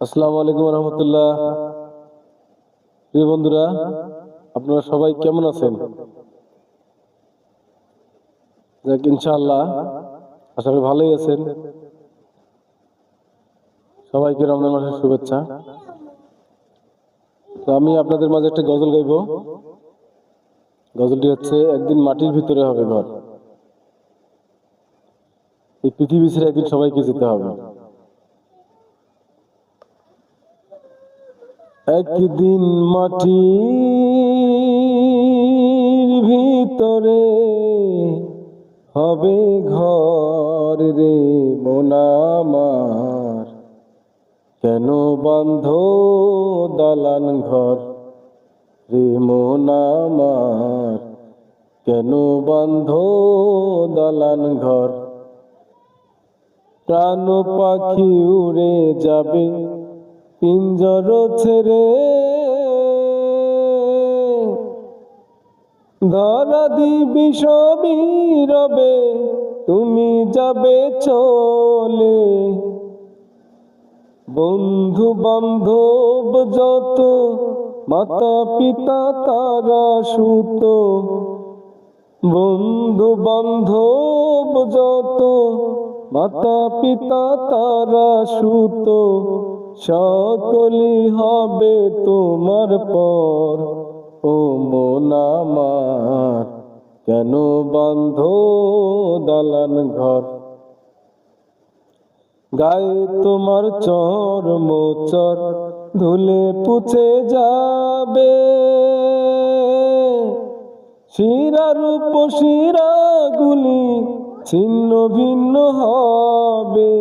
আসসালামু আলাইকুম রহমতুল্লাহ। প্রিয় বন্ধুরা, আপনারা সবাই কেমন আছেন? যাক, ইনশাআল্লাহ আশা করি ভালোই আছেন। সবাইকে রমজান মাসের শুভেচ্ছা। তো আমি আপনাদের মাঝে একটা গজল গাইব। গজলটি হচ্ছে, একদিন মাটির ভিতরে হবে ঘর, এই পৃথিবী ছেড়ে একদিন সবাইকে যেতে হবে। একদিন মাটির ভিতরে হবে ঘর রে মন আমার, কেন বন্ধ দালান ঘর রে মন আমার, কেন বন্ধ দালান ঘর। প্রাণ পাখি উড়ে যাবে পিঞ্জর ছেড়ে, ধরা দিবি সবই রবে, তুমি যাবে চলে। বন্ধু বান্ধব যত, মাতা পিতা তারা সুত, বন্ধু বান্ধব যত, মাতা পিতা তারা সুত, সকলই হবে তোমার পর। ও মন আমার, কেন বন্ধ দালান ঘর। গায়ে তোমার চর্ম চর ধুলে পুছে যাবে, শিরার উপশিরা গুলি ছিন্ন ভিন্ন হবে।